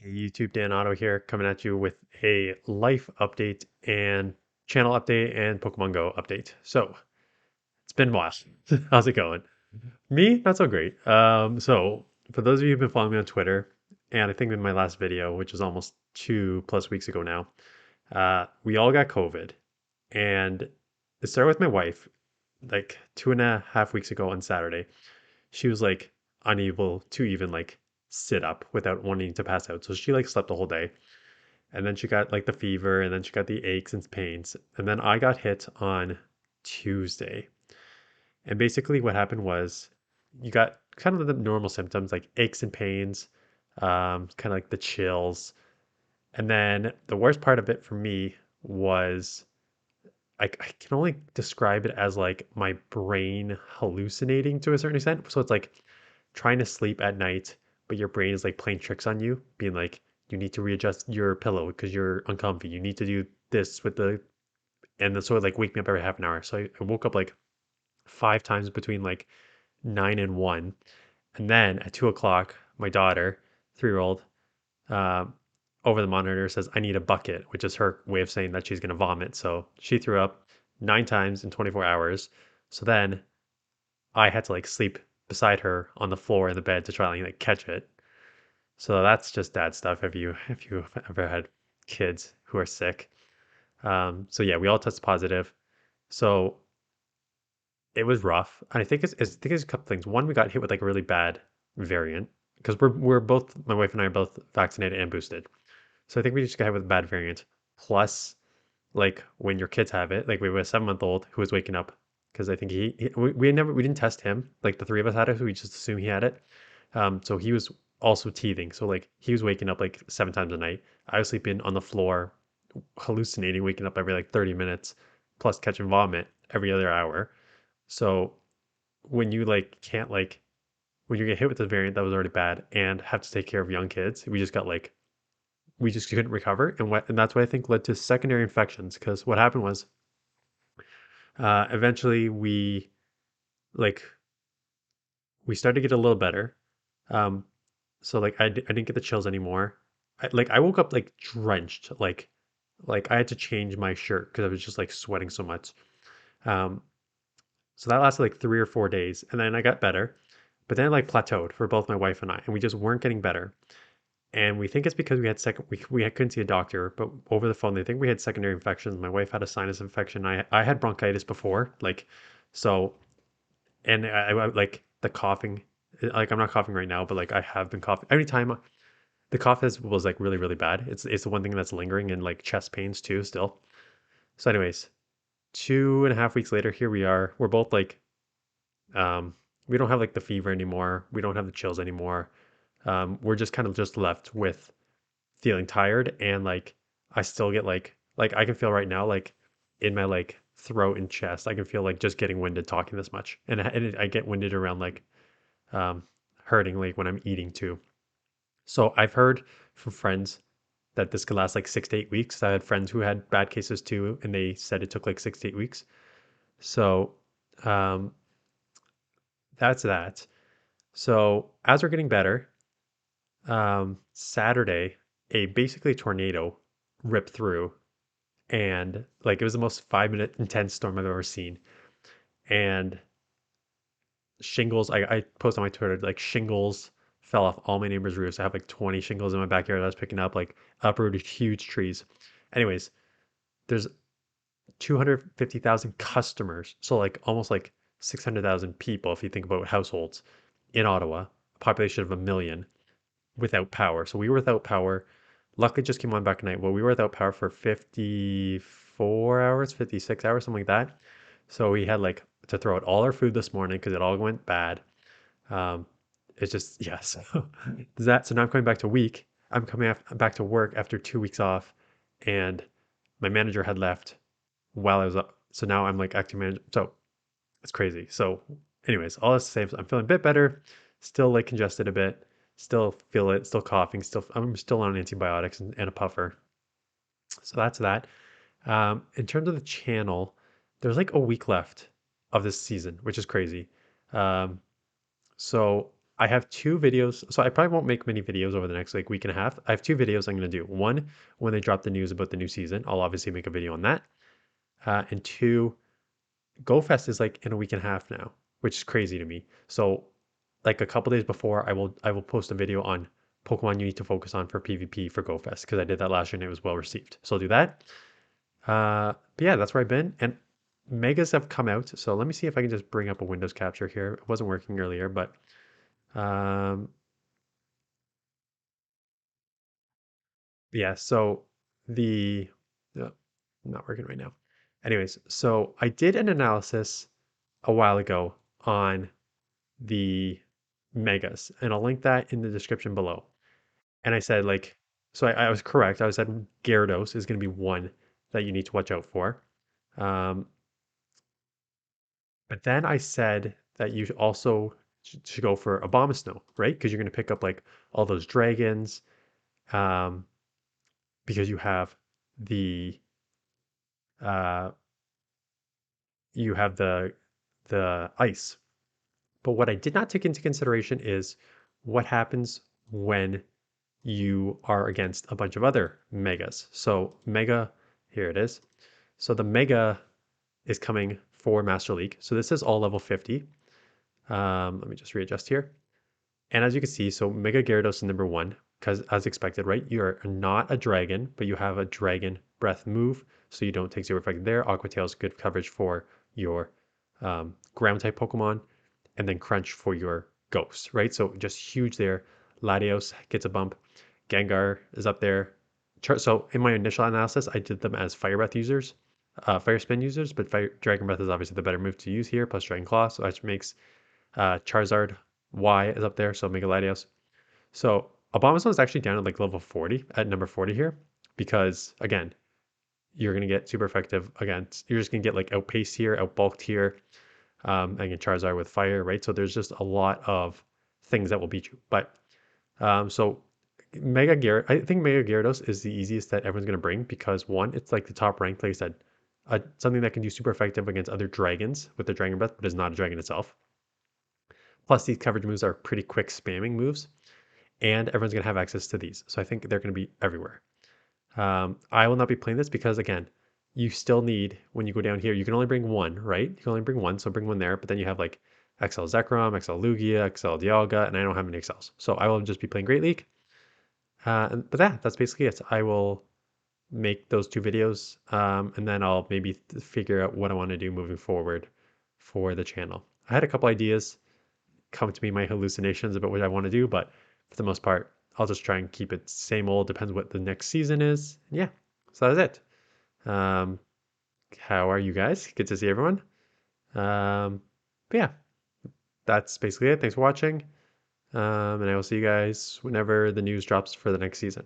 Hey YouTube, Dan Otto here, coming at you with a life update and channel update and Pokemon Go update. So it's been a while. How's it going? Me, not so great. So for those of you who've been following me on Twitter, and I think in my last video, which is almost 2+ weeks ago now, we all got COVID, and it started with my wife like 2.5 weeks ago on Saturday. She was like unable to even like sit up without wanting to pass out, so she like slept the whole day. And then she got like the fever, and then she got the aches and pains. And then I got hit on Tuesday. And basically, what happened was you got kind of the normal symptoms like aches and pains, kind of like the chills. And then the worst part of it for me was I can only describe it as like my brain hallucinating to a certain extent. So it's like trying to sleep at night, but your brain is like playing tricks on you, being like, you need to readjust your pillow because you're uncomfy. You need to do this with the, and then sort of like wake me up every half an hour. So I woke up like 5 times between like 9 and 1. And then at 2 o'clock, my daughter, 3-year-old, uh, over the monitor says, I need a bucket, which is her way of saying that she's going to vomit. So she threw up 9 times in 24 hours. So then I had to like sleep beside her on the floor in the bed to try and like catch it. So that's just dad stuff if you've ever had kids who are sick. So yeah, we all tested positive. So it was rough. And I think it's a couple things. One, we got hit with like a really bad variant because we're both, my wife and I are both vaccinated and boosted. So I think we just got hit with a bad variant. Plus, like when your kids have it, like we have a 7-month-old who was waking up because I think we didn't test him. Like the three of us had it, so we just assumed he had it. So he was also teething. So like he was waking up like 7 times a night. I was sleeping on the floor, hallucinating, waking up every like 30 minutes, plus catching vomit every other hour. So when you like can't like when you get hit with the variant that was already bad and have to take care of young kids, we just couldn't recover, and that's what I think led to secondary infections. Because what happened was, eventually like we started to get a little better. Um, so like I didn't get the chills anymore. I woke up like drenched, like I had to change my shirt because I was just like sweating so much. Um, so that lasted like 3 or 4 days, and then I got better. But then it like plateaued for both my wife and I, and we just weren't getting better. And we think it's because we couldn't see a doctor, but over the phone they think we had secondary infections. My wife had a sinus infection. I had bronchitis before, like so, and like the coughing. Like I'm not coughing right now, but like I have been coughing every time. The cough was like really bad. It's the one thing that's lingering, and like chest pains too still. So, anyways, 2.5 weeks later, here we are. We're both like we don't have like the fever anymore. We don't have the chills anymore. We're just kind of just left with feeling tired, and like I still get like I can feel right now like in my like throat and chest. I can feel like just getting winded talking this much, and I get winded around like um hurting like when I'm eating too. So I've heard from friends that this could last like 6 to 8 weeks. I had friends who had bad cases too, and they said it took like 6 to 8 weeks. So um that's that. So as we're getting better, Saturday, a basically tornado ripped through, and like it was the most 5 minute intense storm I've ever seen. And shingles, I post on my Twitter like shingles fell off all my neighbors' roofs. I have like 20 shingles in my backyard that I was picking up, like uprooted huge trees. Anyways, there's 250,000 customers, so like almost like 600,000 people if you think about households in Ottawa, a population of a million without power. So we were without power. Luckily, it just came on back at night. Well, we were without power for 54 hours, 56 hours, something like that. So we had like to throw out all our food this morning because it all went bad. Um, it's just, yeah. So so now I'm coming back to week. I'm coming back to work after 2 weeks off, and my manager had left while I was up. So now I'm like acting manager. So it's crazy. So, anyways, all this to say is I'm feeling a bit better, still like congested a bit, still feel it, still coughing, I'm still on antibiotics and a puffer. So that's that. In terms of the channel, there's like a week left of this season, which is crazy. Um, so I have two videos, so I probably won't make many videos over the next like week and a half. I have two videos I'm going to do. One, when they drop the news about the new season, I'll obviously make a video on that. And two, GoFest is like in a week and a half now, which is crazy to me. So like a couple days before, I will post a video on Pokemon you need to focus on for PvP for GoFest because I did that last year and it was well received. So I'll do that. But yeah, that's where I've been. And megas have come out. So let me see if I can just bring up a Windows capture here. It wasn't working earlier, but um, yeah. So the no, not working right now. Anyways, so I did an analysis a while ago on the megas, and I'll link that in the description below. And I said like, so I was correct. I said Gyarados is going to be one that you need to watch out for. Um, but then I said that you also should go for Abomasnow, right? Because you're going to pick up like all those dragons, um, because the uh, you have the ice. But what I did not take into consideration is what happens when you are against a bunch of other megas. So mega, here it is. So the mega is coming for Master League. So this is all level 50. Let me just readjust here. And as you can see, so Mega Gyarados is number one, because as expected, right? You're not a dragon, but you have a dragon breath move, so you don't take zero effect there. Aqua Tail is good coverage for your ground type Pokemon, and then Crunch for your ghosts, right? So just huge there. Latios gets a bump. Gengar is up there. So in my initial analysis, I did them as Fire Breath users, Fire Spin users, but Dragon Breath is obviously the better move to use here, plus Dragon Claw, so that makes Charizard Y is up there, so Mega Latios. So Abomasnow is actually down at like level 40, at number 40 here, because again, you're going to get super effective against, you're just going to get like outpaced here, outbulked here, and get Charizard with fire, right? So there's just a lot of things that will beat you. But so I think Mega Gyarados is the easiest that everyone's going to bring because one, it's like the top ranked, like I said, something that can do super effective against other dragons with the Dragon Breath, but is not a dragon itself. Plus, these coverage moves are pretty quick spamming moves, and everyone's going to have access to these. So I think they're going to be everywhere. I will not be playing this because, again, you still need, when you go down here, you can only bring one, right? You can only bring one, so bring one there, but then you have like XL Zekrom, XL Lugia, XL Dialga, and I don't have any XLs. So I will just be playing Great League. But yeah, that's basically it. I will make those two videos, and then I'll maybe figure out what I want to do moving forward for the channel. I had a couple ideas come to me, my hallucinations about what I want to do, but for the most part, I'll just try and keep it same old, depends what the next season is. Yeah, so that's it. How are you guys? Good to see everyone. But yeah, that's basically it. Thanks for watching. And I will see you guys whenever the news drops for the next season.